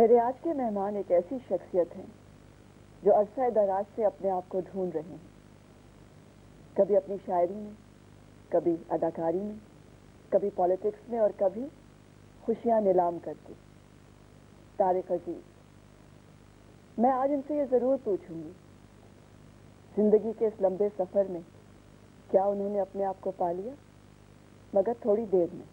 میرے آج کے مہمان ایک ایسی شخصیت ہیں جو عرصہ دراز سے اپنے آپ کو ڈھونڈ رہے ہیں، کبھی اپنی شاعری میں، کبھی اداکاری میں، کبھی پالیٹکس میں اور کبھی خوشیاں نیلام کرتی۔ طارق عزیز، میں آج ان سے یہ ضرور پوچھوں گی، زندگی کے اس لمبے سفر میں کیا انہوں نے اپنے آپ کو پا لیا؟ مگر تھوڑی دیر میں۔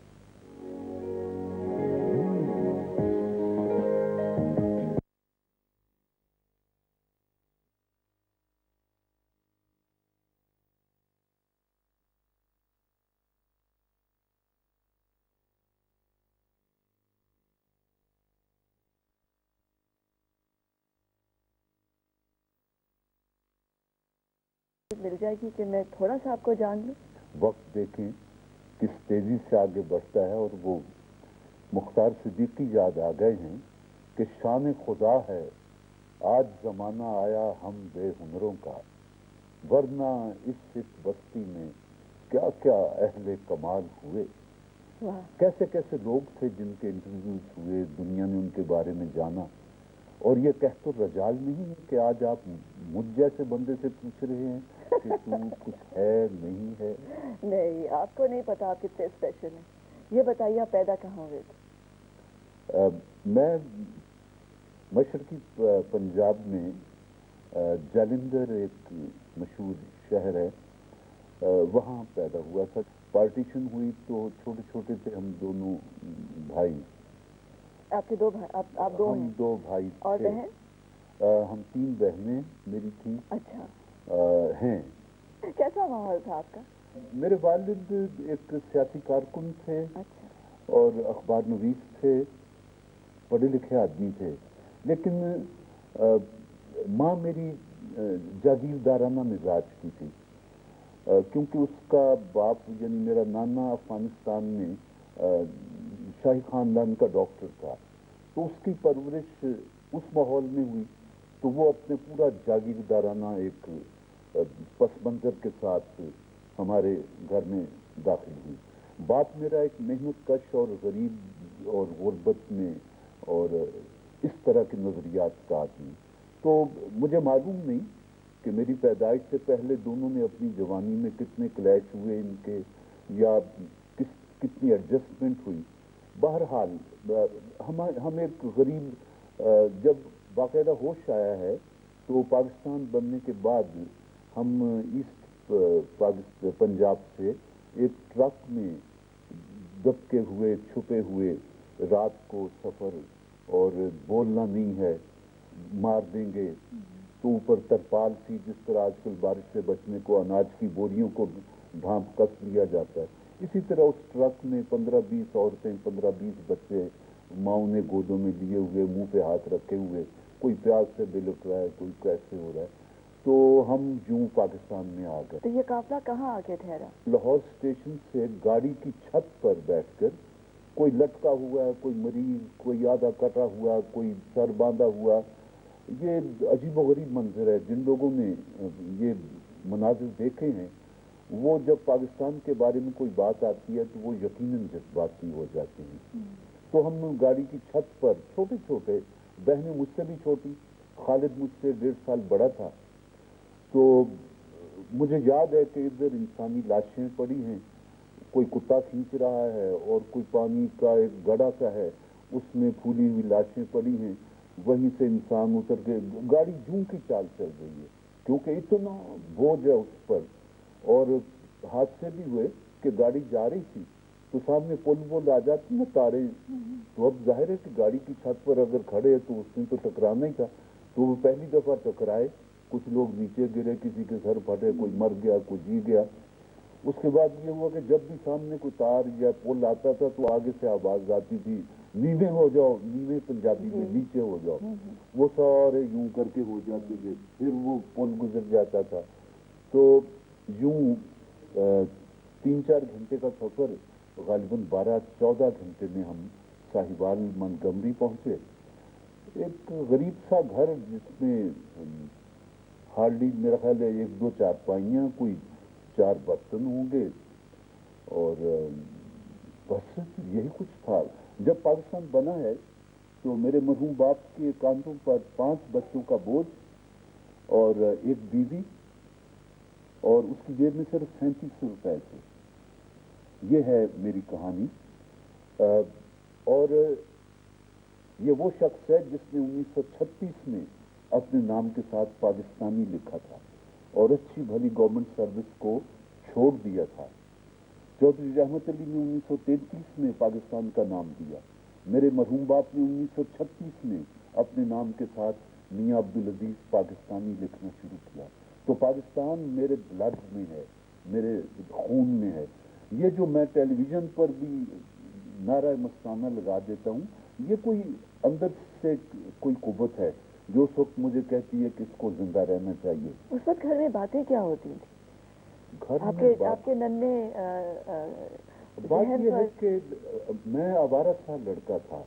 مل جائے گی کہ میں تھوڑا سا آپ کو جان لوں؟ وقت دیکھیں کس تیزی سے آگے بڑھتا ہے، اور وہ مختار صدیقی یاد آ گئے ہیں کہ شان خدا ہے آج زمانہ آیا ہم بے ہنروں کا، ورنہ اس بستی میں کیا کیا اہل کمال ہوئے۔ واہ، کیسے کیسے لوگ تھے جن کے انٹرویوز ہوئے، دنیا نے ان کے بارے میں جانا، اور یہ کہت الرجال نہیں ہے کہ آج آپ مجھ جیسے بندے سے پوچھ رہے ہیں کہ تو کچھ ہے نہیں ہے۔ نہیں، آپ کو نہیں پتا آپ کتنے اسپیشل ہیں۔ یہ بتائیے آپ پیدا کہاں ہوئے تھے؟ میں مشرقی پنجاب میں جالندھر ایک مشہور شہر ہے، وہاں پیدا ہوا تھا۔ پارٹیشن ہوئی تو چھوٹے چھوٹے تھے ہم دونوں بھائی۔ آپ کے دو بھائی؟ آپ دو ہیں؟ ہم دو بھائی اور تھے۔ بہن؟ ہم 3 بہنیں میری تھیں۔ اچھا، ہیں۔ کیسا ماحول تھا آپ کا؟ میرے والد ایک سیاسی کارکن تھے اچھا، اور اخبار نویس تھے، پڑھے لکھے آدمی تھے، لیکن ماں میری جاگیردارانہ مزاج کی تھی، کیونکہ اس کا باپ یعنی میرا نانا افغانستان میں شاہی خاندان کا ڈاکٹر تھا، تو اس کی پرورش اس ماحول میں ہوئی، تو وہ اپنے پورا جاگیردارانہ ایک پس منظر کے ساتھ ہمارے گھر میں داخل ہوئی۔ باپ میرا ایک محنت کش اور غریب اور غربت میں اور اس طرح کے نظریات کا آدمی، تو مجھے معلوم نہیں کہ میری پیدائش سے پہلے دونوں میں اپنی جوانی میں کتنے کلیش ہوئے ان کے، یا کتنی ایڈجسٹمنٹ ہوئی۔ بہرحال ہم ایک غریب، جب باقاعدہ ہوش آیا ہے تو پاکستان بننے کے بعد ہم ایسٹ پنجاب سے ایک ٹرک میں دبکے ہوئے چھپے ہوئے رات کو سفر، اور بولنا نہیں ہے مار دیں گے، تو اوپر ترپال سی جس طرح آج کل بارش سے بچنے کو اناج کی بوریوں کو ڈھانپ کس لیا جاتا ہے، اسی طرح اس ٹرک میں 15-20 عورتیں، 15-20 بچے ماؤں نے گودوں میں لیے ہوئے، منہ پہ ہاتھ رکھے ہوئے، کوئی پیاس سے بلک رہا ہے، کوئی کیسے ہو رہا ہے، تو ہم یوں پاکستان میں آ گئے۔ تو یہ قافلہ کہاں آ کے ٹھہرا؟ لاہور اسٹیشن سے گاڑی کی چھت پر بیٹھ کر، کوئی لٹکا ہوا ہے، کوئی مریض، کوئی آدھا کٹا ہوا، کوئی سر باندھا ہوا، یہ عجیب و غریب منظر ہے۔ جن لوگوں نے یہ مناظر دیکھے ہیں وہ جب پاکستان کے بارے میں کوئی بات آتی ہے تو وہ یقیناً جذباتی ہو جاتے ہیں۔ تو ہم گاڑی کی چھت پر چھوٹے چھوٹے، بہنیں مجھ سے بھی چھوٹی، خالد مجھ سے 1.5 سال بڑا تھا، تو مجھے یاد ہے کہ ادھر انسانی لاشیں پڑی ہیں، کوئی کتا کھینچ رہا ہے، اور کوئی پانی کا ایک گڑھا سا ہے اس میں پھولی ہوئی لاشیں پڑی ہیں، وہیں سے انسان اتر کے، گاڑی جوں کی چال چل رہی ہے کیونکہ اتنا بوجھ ہے اس پر، اور حادثے بھی ہوئے کہ گاڑی جا رہی تھی تو سامنے پل وول آ جاتی نا تاریں، تو اب ظاہر ہے کہ گاڑی کی چھت پر اگر کھڑے ہیں تو اس نے تو ٹکرانا ہی تھا، تو وہ پہلی دفعہ ٹکرائے، کچھ لوگ نیچے گرے، کسی کے سر پھٹے، کوئی مر گیا، کوئی جی گیا۔ اس کے بعد یہ ہوا کہ جب بھی سامنے کوئی تار یا پل آتا تھا تو آگے سے آواز آتی تھی، نیوے ہو جاؤ، نیوے پنجابی میں نیچے ہو جاؤ، وہ سارے یوں کر کے ہو جاتے تھے، پھر وہ پل گزر جاتا تھا، تو یوں 3-4 گھنٹے کا سفر، غالباً 12-14 گھنٹے میں ہم ساہیوال منٹگمری پہنچے۔ ایک غریب سا گھر جس میں ہارڈلی میرا خیال ہے 1-2 چارپائیاں، کوئی 4 برتن ہوں گے، اور بس یہی کچھ تھا۔ جب پاکستان بنا ہے تو میرے مرحوم باپ کے کاندھوں پر 5 بچوں کا بوجھ اور ایک بیوی اور اس کی جیب میں صرف 3700 روپئے تھے. یہ ہے میری کہانی. اور یہ وہ شخص ہے جس نے 1936 میں اپنے نام کے ساتھ پاکستانی لکھا تھا اور اچھی بھلی گورنمنٹ سروس کو چھوڑ دیا تھا. چودھری رحمت علی نے 1933 میں پاکستان کا نام دیا. میرے مرحوم باپ نے 1936 میں اپنے نام کے ساتھ میاں عبدالعزیز پاکستانی لکھنا شروع کیا. تو پاکستان میرے بلڈ میں ہے, میرے خون میں ہے. یہ جو میں ٹیلی ویژن پر بھی نعرہ مستانہ لگا دیتا ہوں, یہ کوئی اندر سے کوئی قوت ہے جو اس وقت مجھے کہتی ہے کہ اس کو زندہ رہنا چاہیے. اس وقت گھر میں باتیں کیا ہوتی تھیں؟ گھر میں آپ کے ننھے بات یہ ہے کہ میں آوارہ سا لڑکا تھا.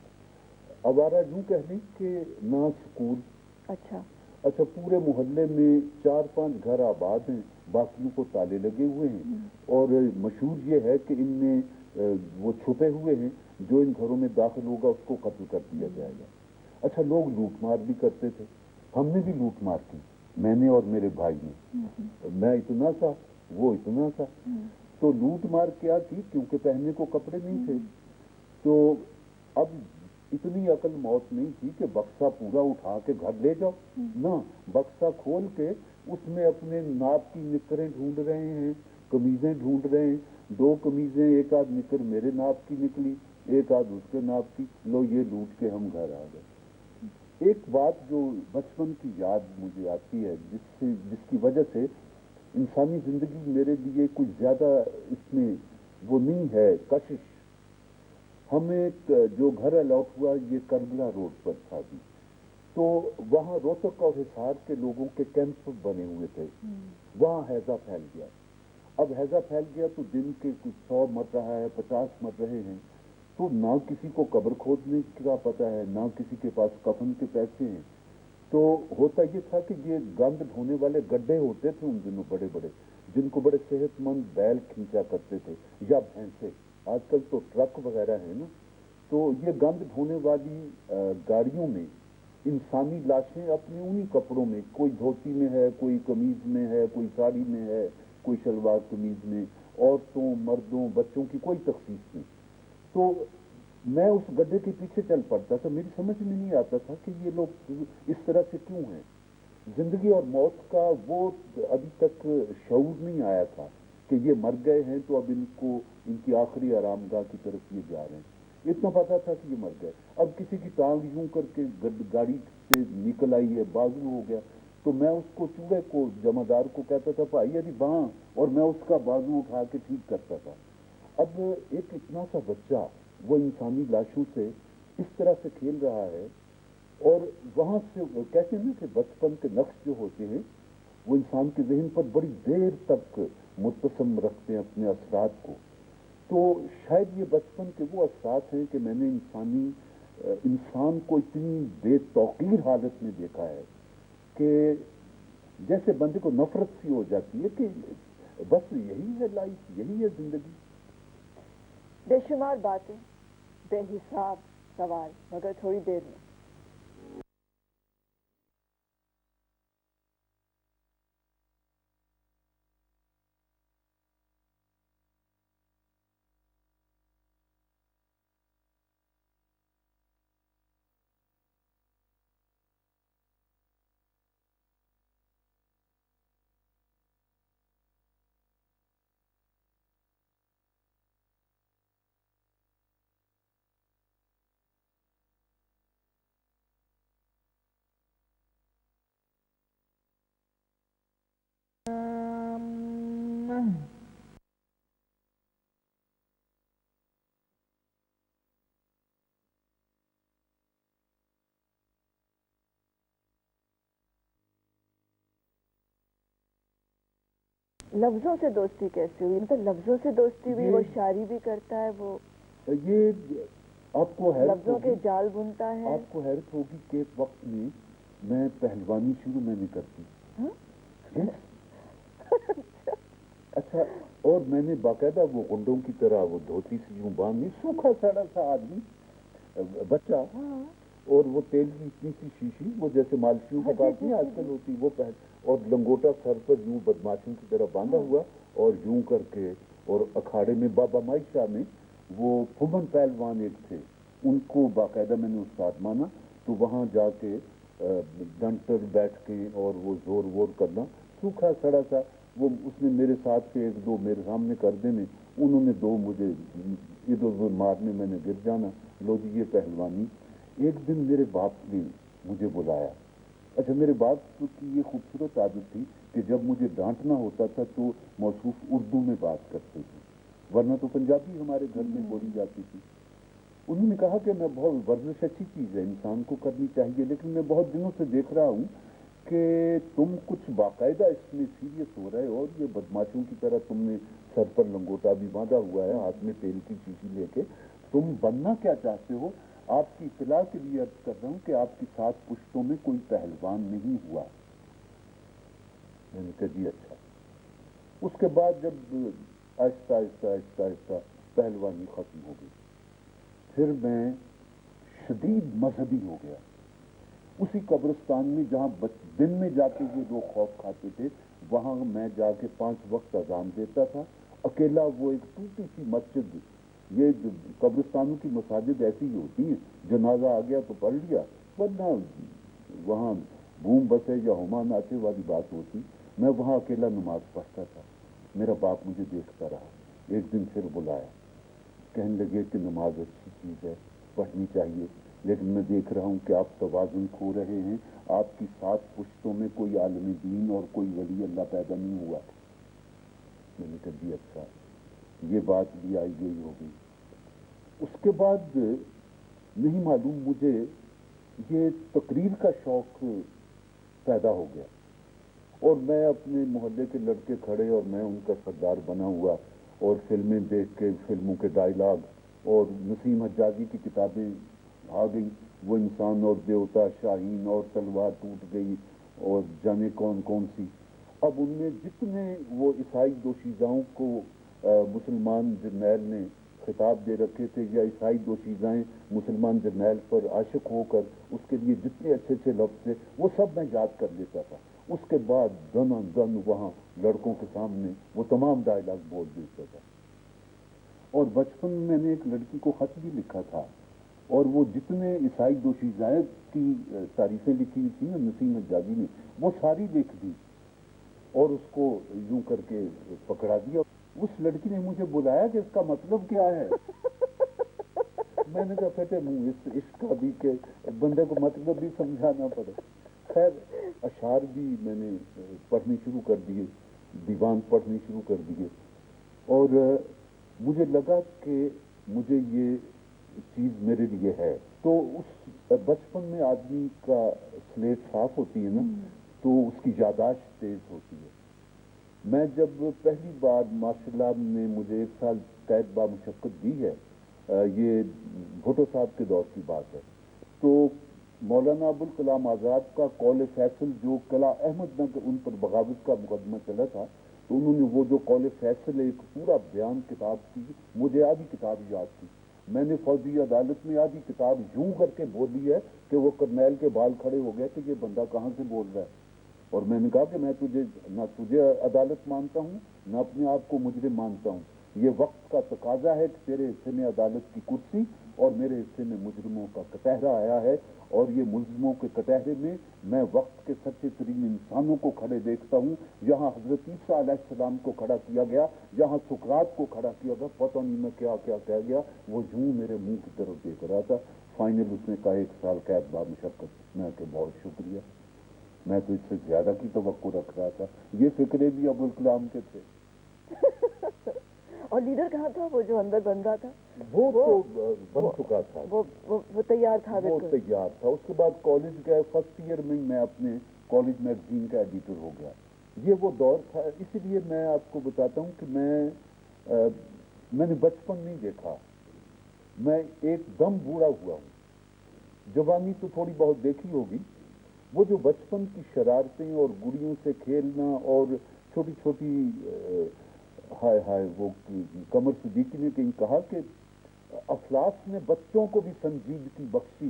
آوارہ یوں کہہ لیں کہ نہ اسکول. اچھا پورے محلے میں 4-5 گھر آباد ہیں, باقیوں کو تالے لگے ہوئے ہیں. اور مشہور یہ ہے کہ ان میں وہ چھپے ہوئے ہیں, جو ان گھروں میں داخل ہوگا اس کو قتل کر دیا جائے گا. اچھا لوگ لوٹ مار بھی کرتے تھے. ہم نے بھی لوٹ مار کی, میں نے اور میرے بھائی نے. میں اتنا سا, وہ اتنا سا. تو لوٹ مار کیا کی, کیونکہ پہننے کو کپڑے نہیں تھے. تو اب اتنی عقل موت نہیں تھی کہ بکسا پورا اٹھا کے گھر لے جاؤ. نہ, بکسا کھول کے اس میں اپنے ناپ کی نکریں ڈھونڈ رہے ہیں, قمیضیں ڈھونڈ رہے ہیں. 2 قمیضیں, ایک آدھ نکر میرے ناپ کی نکلی, ایک آدھ اس کے ناپ کی. لو یہ لوٹ کے ہم گھر آ گئے. ایک بات جو بچپن کی یاد مجھے آتی ہے, جس کی وجہ سے انسانی زندگی میرے لیے کچھ زیادہ اس میں وہ نہیں ہے کشش. ہمیں جو گھر الاٹ ہوا یہ کربلا روڈ پر تھا بھی. تو وہاں روہتک اور حصار کے لوگوں کے کیمپ بنے ہوئے تھے. وہاں ہیضہ پھیل گیا. اب ہیضہ پھیل گیا تو دن کے کچھ 100 مر رہا ہے, 50 مر رہے ہیں. تو نہ کسی کو قبر کھودنے کا پتہ ہے, نہ کسی کے پاس کفن کے پیسے ہیں. تو ہوتا یہ تھا کہ یہ گند ڈھونے والے گڈھے ہوتے تھے ان دنوں بڑے بڑے, جن کو بڑے صحت مند بیل کھینچا کرتے تھے یا بھینسے. آج کل تو ٹرک وغیرہ ہے نا. تو یہ گند ڈھونے والی گاڑیوں میں انسانی لاشیں اپنے انہی کپڑوں میں, کوئی دھوتی میں ہے, کوئی قمیض میں ہے, کوئی ساڑی میں ہے, کوئی شلوار قمیض میں, عورتوں مردوں بچوں کی کوئی تخصیص نہیں. تو میں اس گڈھے کے پیچھے چل پڑتا تھا. میری سمجھ میں نہیں آتا تھا کہ یہ لوگ اس طرح سے کیوں ہیں. زندگی اور موت کا وہ ابھی تک شعور نہیں آیا تھا کہ یہ مر گئے ہیں تو اب ان کی آخری آرام گاہ کی طرف یہ جا رہے ہیں. اتنا پتا تھا کہ یہ مر گئے. اب کسی کی ٹانگ یوں کر کے گاڑی سے نکل آئی ہے, بازو ہو گیا, تو میں اس کو چوہے کو جمعدار کو کہتا تھا بھائی ابھی باں, اور میں اس کا بازو اٹھا کے ٹھیک کرتا تھا. اب ایک اتنا سا بچہ وہ انسانی لاشوں سے اس طرح سے کھیل رہا ہے, اور وہاں سے کہتے ہیں نا کہ بچپن کے نقش جو ہوتے ہیں وہ انسان کے ذہن پر بڑی دیر تک متصم رکھتے ہیں اپنے اثرات کو. تو شاید یہ بچپن کے وہ اثرات ہیں کہ میں نے انسان کو اتنی بے توقیر حالت میں دیکھا ہے کہ جیسے بندے کو نفرت سی ہو جاتی ہے کہ بس یہی ہے لائف, یہی ہے زندگی. بے شمار باتیں, بے حساب سوال, مگر تھوڑی دیر میں لفظوں سے دوستی کیسے ہوئی؟ مطلب لفظوں سے دوستی ہوئی, وہ شاعری بھی کرتا ہے, وہ یہ آپ کو لفظوں کے جال بنتا ہے. آپ کو حیرت ہوگی کہ ایک وقت میں پہلوانی شروع میں نے کرتی. اچھا, اور میں نے باقاعدہ وہ گنڈوں کی طرح وہ دھوتی سی یوں باندھی, سوکھا سڑا سا آدمی بچہ, اور وہ تیل کی اتنی سی شیشی، وہ جیسے مالشیوں کے پاس نہیں آج کل ہوتی، وہ پہن، اور لنگوٹا سر پر یوں بدماشوں کی طرح باندھا ہوا، اور یوں کر کے، اور اکھاڑے میں بابا مائی شاہ میں وہ پھومن پہلوان ایک تھے، ان کو باقاعدہ میں نے استاد مانا، تو وہاں جا کے ڈنڈ پر بیٹھ کے اور وہ زور وور کرنا، سوکھا سڑا سا، وہ اس نے میرے ساتھ سے ایک دو میرے سامنے کر دینے، انہوں نے دو مجھے ادھر ادھر مارنے، میں نے گر جانا، لو جی یہ پہلوانی۔ ایک دن میرے باپ نے مجھے بلایا، اچھا میرے باپ کی یہ خوبصورت عادت تھی کہ جب مجھے ڈانٹنا ہوتا تھا تو موصوف اردو میں بات کرتے تھے، ورنہ تو پنجابی ہمارے گھر میں بولی جاتی تھی۔ انہوں نے کہا کہ میں بہت ورزش اچھی چیز ہے، انسان کو کرنی چاہیے، لیکن میں بہت دنوں سے دیکھ رہا ہوں کہ تم کچھ باقاعدہ اس میں سیریس ہو رہے ہو، اور یہ بدماشوں کی طرح تم نے سر پر لنگوٹا بھی باندھا ہوا ہے، ہاتھ میں تیل کی شیشی لے کے، تم بننا کیا چاہتے ہو؟ آپ کی اطلاع کے لیے عرض کر رہا ہوں کہ آپ کی 7 پشتوں میں کوئی پہلوان نہیں ہوا۔ میں نے کہا جی اچھا۔ اس کے بعد جب آہستہ آہستہ آہستہ آہستہ پہلوانی ختم ہو گئی، پھر میں شدید مذہبی ہو گیا، اسی قبرستان میں جہاں دن میں جاتے ہوئے لوگ خوف کھاتے تھے، وہاں میں جا کے 5 وقت اذان دیتا تھا اکیلا، وہ ایک ٹوٹی سی مسجد، یہ قبرستانوں کی مساجد ایسی ہی ہوتی ہیں، جنازہ آ گیا تو پڑھ لیا، ورنہ وہاں بوم بسے یا ہما ناچے والی بات ہوتی، میں وہاں اکیلا نماز پڑھتا تھا۔ میرا باپ مجھے دیکھتا رہا، ایک دن پھر بلایا، کہنے لگے کہ نماز اچھی چیز ہے، پڑھنی چاہیے، لیکن میں دیکھ رہا ہوں کہ آپ توازن کھو رہے ہیں، آپ کی 7 پشتوں میں کوئی عالم دین اور کوئی ولی اللہ پیدا نہیں ہوا۔ میں نے کہا جی اچھا، یہ بات بھی آئی گئی ہو گئی۔ اس کے بعد نہیں معلوم مجھے یہ تقریر کا شوق پیدا ہو گیا، اور میں اپنے محلے کے لڑکے کھڑے اور میں ان کا سردار بنا ہوا، اور فلمیں دیکھ کے فلموں کے ڈائلاگ، اور نسیم حجازی کی کتابیں آ گئی، وہ انسان اور دیوتا، شاہین اور تلوار ٹوٹ گئی، اور جانے کون کون سی۔ اب ان میں جتنے وہ عیسائی دوشیزاؤں کو مسلمان جرنیل نے خطاب دے رکھے تھے، یا عیسائی دوشیزائیں مسلمان جرنیل پر عاشق ہو کر اس کے لیے جتنے اچھے اچھے لفظ تھے، وہ سب میں یاد کر لیتا تھا۔ اس کے بعد دن دن وہاں لڑکوں کے سامنے وہ تمام ڈائلاگ بول دیتا تھا۔ اور بچپن میں نے ایک لڑکی کو خط بھی لکھا تھا، اور وہ جتنے عیسائی دوشیزائیں کی تعریفیں لکھی تھی نا نسیم حجازی نے، وہ ساری لکھ دی، اور اس کو یوں کر کے پکڑا دیا۔ اس لڑکی نے مجھے بلایا کہ اس کا مطلب کیا ہے؟ میں نے کہا پھٹے منہ اس عشق کا بھی کہ بندے کو مطلب بھی سمجھانا پڑے۔ خیر اشعار بھی میں نے پڑھنے شروع کر دیے، دیوان پڑھنے شروع کر دیے، اور مجھے لگا کہ مجھے یہ چیز میرے لیے ہے۔ تو اس بچپن میں آدمی کا سلیٹ صاف ہوتی ہے نا، تو اس کی یاداشت تیز ہوتی ہے۔ میں جب پہلی بار ماشاء اللہ نے مجھے 1 سال قید با مشقت دی ہے، یہ بھٹو صاحب کے دور کی بات ہے، تو مولانا ابوالکلام آزاد کا قول فیصل، جو قلعہ احمد نگر ان پر بغاوت کا مقدمہ چلا تھا، تو انہوں نے وہ جو قول فیصل ایک پورا بیان کتاب کی، مجھے آدھی کتاب یاد تھی، میں نے فوجی عدالت میں آدھی کتاب یوں کر کے بولی ہے کہ وہ کرنیل کے بال کھڑے ہو گئے کہ یہ بندہ کہاں سے بول رہا ہے۔ اور میں نے کہا کہ میں نہ تجھے عدالت مانتا ہوں، نہ اپنے آپ کو مجرم مانتا ہوں، یہ وقت کا تقاضا ہے کہ تیرے حصے میں عدالت کی کرسی اور میرے حصے میں مجرموں کا کٹہرا آیا ہے، اور یہ ملزموں کے کٹہرے میں وقت کے سچے ترین انسانوں کو کھڑے دیکھتا ہوں۔ یہاں حضرت عیسیٰ علیہ السلام کو کھڑا کیا گیا، یہاں سقراط کو کھڑا کیا گیا، پتہ نہیں میں کیا کیا کہہ گیا، وہ یوں میرے منہ کی طرف دیکھ رہا تھا۔ فائنل اس نے کہا 1 سال قید با مشقت۔ میں کہ بہت شکریہ، میں تو اس سے زیادہ کی توقع رکھ رہا تھا۔ یہ فکرے بھی ابوالکلام کے تھے۔ اور لیڈر کہاں تھا وہ جو اندر بن رہا تھا؟ وہ تو بن چکا تھا، وہ تیار تھا، وہ تیار تھا۔ اس کے بعد کالج گئے، فرسٹ ایئر میں اپنے کالج میگزین کا ایڈیٹر ہو گیا۔ یہ وہ دور تھا، اسی لیے میں آپ کو بتاتا ہوں کہ میں نے بچپن نہیں دیکھا، میں ایک دم بوڑھا ہوا ہوں۔ جوانی تو تھوڑی بہت دیکھی ہوگی، وہ جو بچپن کی شرارتیں اور گڑیوں سے کھیلنا، اور چھوٹی چھوٹی ہائے ہائے، وہ قمر صدیقی نے کہیں کہا کہ افلاس نے بچوں کو بھی سنجیدگی بخشی،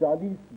40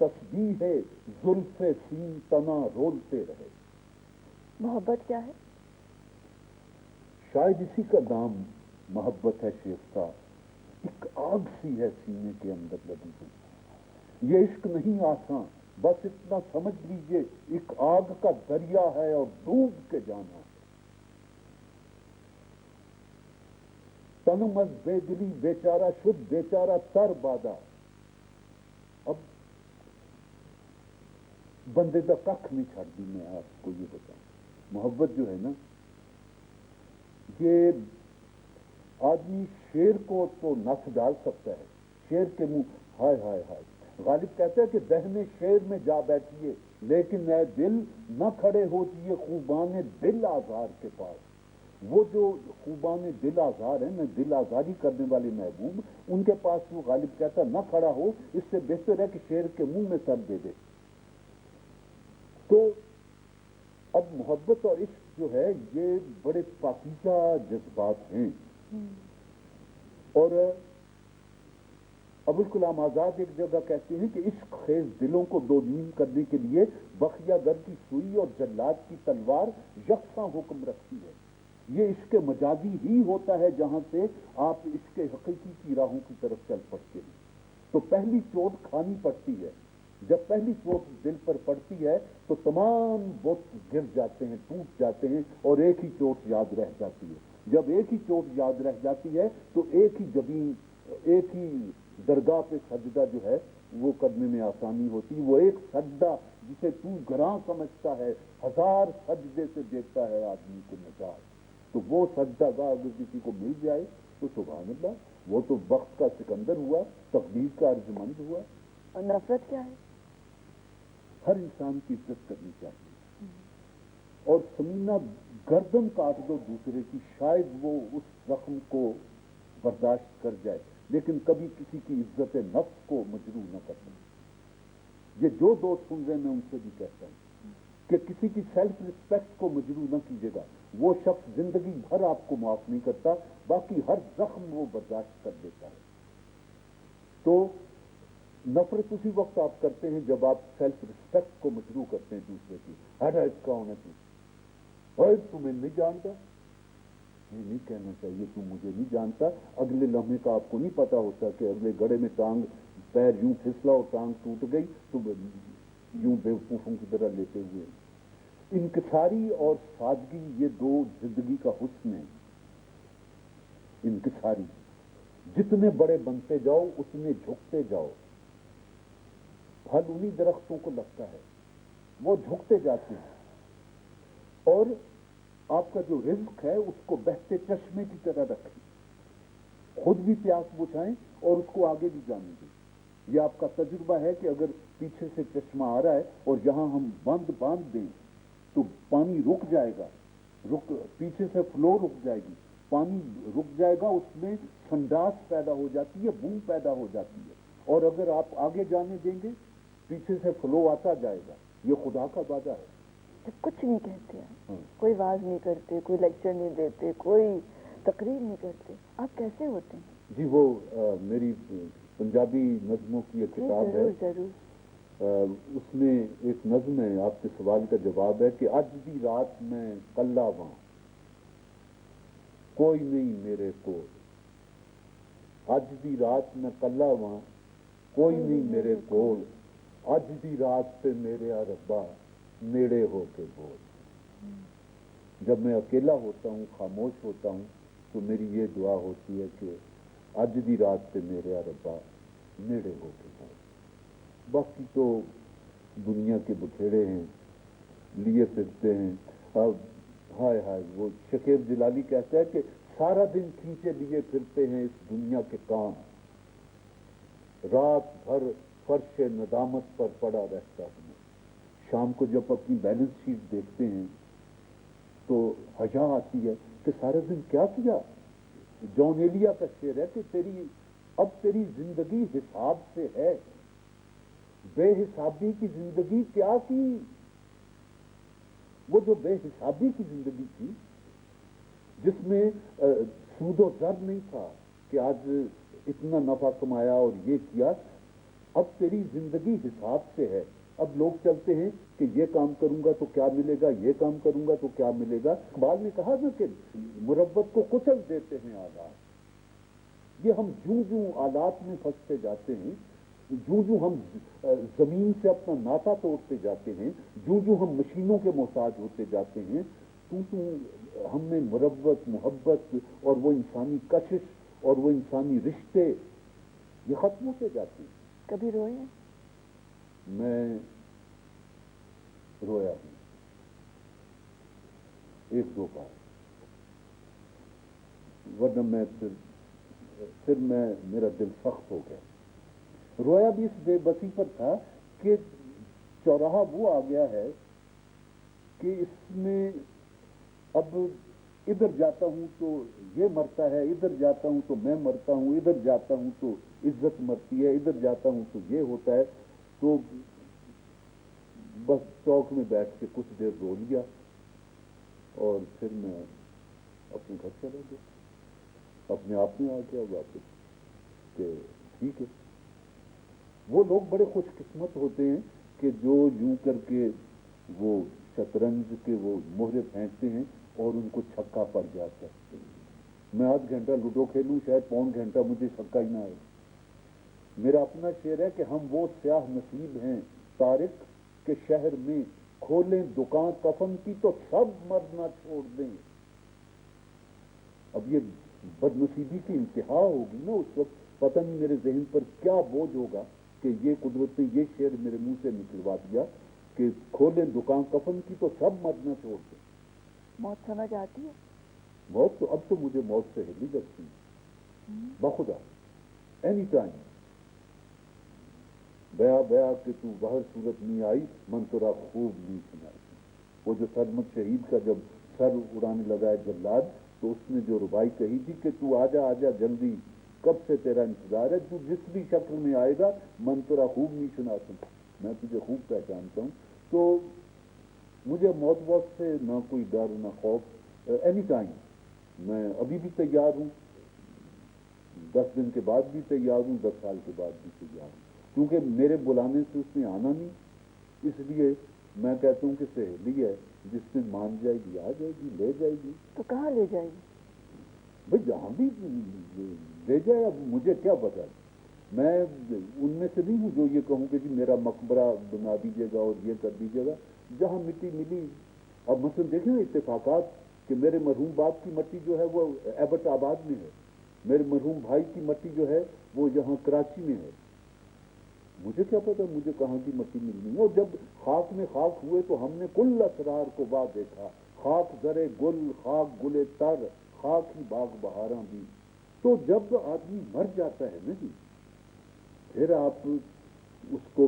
تسبیح زلف سین تنا رولتے رہے. محبت کیا ہے؟ شاید اسی کا نام محبت ہے شیخ صاحب. ایک آگ سی ہے سینے کے اندر لگی ہوئی. یہ عشق نہیں آسان، بس اتنا سمجھ لیجئے ایک آگ کا دریا ہے اور ڈوب کے جانا ہے. تنم از بے دلی بیچارہ شد بیچارہ تر بادا. اب بندے کا ککھ نہیں چھڑ دی. میں آپ کو یہ بتاؤں، محبت جو ہے نا، یہ آدمی شیر کو تو نس ڈال سکتا ہے. شیر کے منہ ہائے ہائے ہائے. غالب کہتا ہے کہ دہنے شیر میں جا بیٹھیے، لیکن اے دل نہ کھڑے ہوجیے خوبان دل آزار کے پاس. وہ جو خوبان دل آزار ہیں نا، دل آزاری کرنے والے محبوب، ان کے پاس وہ غالب کہتا نہ کھڑا ہو. اس سے بہتر ہے کہ شیر کے منہ میں سر دے دے. تو اب محبت اور عشق جو ہے یہ بڑے پاکیزہ جذبات ہیں. اور ابوالکلام آزاد ایک جگہ کہتے ہیں کہ عشق خیز دلوں کو دو نیم کرنے کے لیے بخیا گر کی سوئی اور جلاد کی تلوار یکساں حکم رکھتی ہے. یہ عشق مجازی ہی ہوتا ہے جہاں سے آپ عشق حقیقی کی راہوں کی طرف چل پڑتے ہیں. تو پہلی چوٹ کھانی پڑتی ہے. جب پہلی چوٹ دل پر پڑتی ہے تو تمام بت گر جاتے ہیں، ٹوٹ جاتے ہیں، اور ایک ہی چوٹ یاد رہ جاتی ہے. جب ایک ہی چوٹ یاد رہ جاتی ہے تو ایک ہی جبین، ایک ہی درگاہ پہ سجدہ جو ہے وہ کرنے میں آسانی ہوتی. وہ ایک سجدہ جسے تو گراں سمجھتا ہے، 1000 سجدے سے دیتا ہے آدمی کو نجات. تو وہ سجدہ گاہ اگر کسی کو مل جائے تو سبحان اللہ، وہ تو وقت کا سکندر ہوا، تقدیر کا ارجمند ہوا. اور نفرت کیا ہے؟ ہر انسان کی عزت کرنی چاہیے. اور سمینہ گردن کاٹ دو دوسرے کی، شاید وہ اس زخم کو برداشت کر جائے، لیکن کبھی کسی کی عزت نفس کو مجروح نہ کر سکے. یہ جو دوست سن رہے ہیں میں ان سے بھی کہتا ہوں کہ کسی کی سیلف ریسپیکٹ کو مجروح نہ کیجیے گا. وہ شخص زندگی بھر آپ کو معاف نہیں کرتا، باقی ہر زخم وہ برداشت کر لیتا ہے. تو نفرت اسی وقت آپ کرتے ہیں جب آپ سیلف ریسپیکٹ کو مجروح کرتے ہیں دوسرے کی. ہٹا اس کا ہونا چاہیے، تمہیں نہیں جانتا. یہ نہیں کہنا چاہیے تم مجھے نہیں جانتا. اگلے لمحے کا آپ کو نہیں پتا ہوتا کہ اگلے گڑے میں ٹانگ، پیر یوں پھسلا اور ٹانگ ٹوٹ گئی تو یوں بیوقوفوں کی طرح لیتے ہوئے. انکساری اور سادگی یہ دو زندگی کا حسن ہے. انکساری، جتنے بڑے بنتے جاؤ اتنے جھکتے جاؤ. پھل انہی درختوں کو لگتا ہے، وہ جھکتے جاتے ہیں. اور آپ کا جو رزق ہے اس کو بہتے چشمے کی طرح رکھیں، خود بھی پیاس بجھائیں اور اس کو آگے بھی جانے دیں. یہ آپ کا تجربہ ہے کہ اگر پیچھے سے چشمہ آ رہا ہے اور یہاں ہم بند باندھ دیں تو پانی رک جائے گا، پیچھے سے فلو رک جائے گی، پانی رک جائے گا، اس میں سنڈاس پیدا ہو جاتی ہے، بو پیدا ہو جاتی ہے. اور اگر آپ آگے جانے دیں گے پیچھے سے فلو آتا جائے گا. یہ خدا کا وعدہ ہے. جب کچھ نہیں کہتے ہیں، کوئی واز نہیں کرتے، کوئی لیکچر نہیں دیتے، کوئی تقریر نہیں کرتے، آپ کیسے ہوتے ہیں؟ جی وہ میری پنجابی نظموں کی ایک کتاب ہے. ضرور ضرور. اس میں ایک نظم ہے، آپ کے سوال کا جواب ہے کہ اج دی رات میں کلا واں کوئی نہیں میرے کو. اج دی رات میں کلا واں کوئی نہیں میرے کول. اج دی رات تے میرے ربا نیڑے ہو کے بول. جب میں اکیلا ہوتا ہوں، خاموش ہوتا ہوں، تو میری یہ دعا ہوتی ہے کہ اج دی رات تے میرے ربا نیڑے ہو کے بول. باقی تو دنیا کے بکھیڑے ہیں، لیے پھرتے ہیں. اب ہائے ہائے، وہ شکیب جلالی کہتا ہے کہ سارا دن کھینچے لیے پھرتے ہیں اس دنیا کے کام، رات بھر فرش ندامت پر پڑا رہتا ہوں. شام کو جب اپنی بیلنس شیٹ دیکھتے ہیں تو حیا آتی ہے کہ سارا دن کیا کیا. جان ایلیا کا شعر ہے کہ اب تیری زندگی حساب سے ہے، بے حسابی کی زندگی کیا کی. وہ جو بے حسابی کی زندگی تھی جس میں سود و زر نہیں تھا کہ آج اتنا نفع کمایا اور یہ کیا، اب تیری زندگی حساب سے ہے. اب لوگ چلتے ہیں کہ یہ کام کروں گا تو کیا ملے گا, یہ کام کروں گا تو کیا ملے گا. اقبال نے کہا نا کہ مربت کو کچل دیتے ہیں آلات. یہ ہم جوں جوں آلات میں پھنستے جاتے ہیں, جوں جوں ہم زمین سے اپنا ناطا توڑتے جاتے ہیں, جوں جوں ہم مشینوں کے محتاج ہوتے جاتے ہیں, تو ہم میں مربت, محبت اور وہ انسانی کشش اور وہ انسانی رشتے یہ ختم ہوتے جاتے ہیں. کبھی روئے ہیں؟ میں رویا ہوں ایک دو بار, ورنہ میں پھر میرا دل سخت ہو گیا. رویا بھی اس بے بسی پر تھا کہ چوراہا وہ آ گیا ہے کہ اس میں اب ادھر جاتا ہوں تو یہ مرتا ہے, ادھر جاتا ہوں تو میں مرتا ہوں, ادھر جاتا ہوں تو عزت مرتی ہے, ادھر جاتا ہوں تو یہ ہوتا ہے. تو بس چوک میں بیٹھ کے کچھ دیر رو لیا اور پھر میں اپنے گھر چلا گیا, اپنے آپ میں آ گیا واپس کہ ٹھیک ہے. وہ لوگ بڑے خوش قسمت ہوتے ہیں کہ جو یوں کر کے وہ شطرنج کے وہ مہرے پھینکتے ہیں اور ان کو چھکا پڑ جاتا ہے. میں آدھ گھنٹہ لوڈو کھیلوں, شاید پون گھنٹہ مجھے چھکا ہی نہ آئے. میرا اپنا شعر ہے کہ ہم وہ سیاہ نصیب ہیں طارق کے شہر میں کھولیں دکان کفن کی تو سب مرنا چھوڑ دیں. اب یہ بد نصیبی کی انتہا ہوگی نا اس وقت, پتہ نہیں میرے ذہن پر کیا بوجھ ہوگا کہ یہ قدرت نے یہ شعر میرے منہ سے نکلوا دیا کہ کھولیں دکان کفن کی تو سب مرنا چھوڑ دیں. موت سمجھ آتی ہے؟ موت تو اب تو مجھے موت سے ہلی لگتی ہے بخدا, اینی ٹائم. بیا بیا کہ تو باہر صورت نہیں آئی, من ترا خوب نہیں سنائی. وہ جو سرمد شہید کا جب سر اڑانے لگا ہے جلاد, تو اس نے جو ربائی کہی تھی کہ تو آجا آجا جلدی, کب سے تیرا انتظار ہے, تو جس بھی شکل میں آئے گا من ترا خوب نہیں سناتا, میں تجھے خوب پہچانتا ہوں. تو مجھے موت سے نہ کوئی ڈر نہ خوف, اینی ٹائم. میں ابھی بھی تیار ہوں, 10 دن کے بعد بھی تیار ہوں, 10 سال کے بعد بھی تیار ہوں, کیونکہ میرے بلانے سے اس نے آنا نہیں. اس لیے میں کہتا ہوں کہ سہیلی ہے, جس دن مان جائے گی آ جائے گی, لے جائے گی. تو کہاں لے جائے گی؟ بھائی جہاں بھی لے جائے, اب مجھے کیا پتا. میں ان میں سے نہیں ہوں جو یہ کہوں کہ جی میرا مقبرہ بنا دیجیے گا اور یہ کر دیجیے گا. جہاں مٹی ملی, اب مثلا دیکھیں نا اتفاقات کہ میرے مرحوم باپ کی مٹی جو ہے وہ ایبٹ آباد میں ہے, میرے مرحوم بھائی کی مٹی جو ہے وہ یہاں کراچی میں ہے. مجھے کیا پتا مجھے کہاں کی مٹی ملنی ہے. اور جب خاک میں خاک ہوئے تو ہم نے کل اسرار کو با دیکھا, خاک زرے گل, خاک گلے تر, خاک ہی باغ بہاراں بھی. تو جب آدمی مر جاتا ہے نا جی, پھر آپ اس کو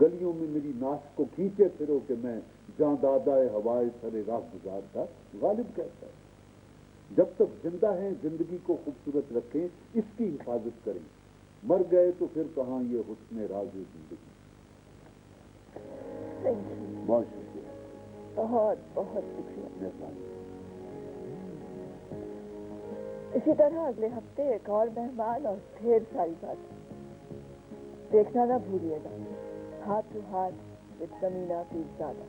گلیوں میں میری ناش کو کھینچے پھرو کہ میں جاں دادا ہوائے سرے راہ گزار تھا. غالب کہتا ہے جب تک زندہ ہیں زندگی کو خوبصورت رکھیں, اس کی حفاظت کریں. مر گئے تو پھر کہاں یہ حسن راز زندگی. بہت شکریہ, بہت بہت شکریہ. مہربانی. اسی طرح اگلے ہفتے ایک اور مہمان اور ڈھیر ساری باتیں. دیکھنا نہ بھولیے گا ہاتھ ٹو ہاتھ وتھ سمینا پیرزادہ.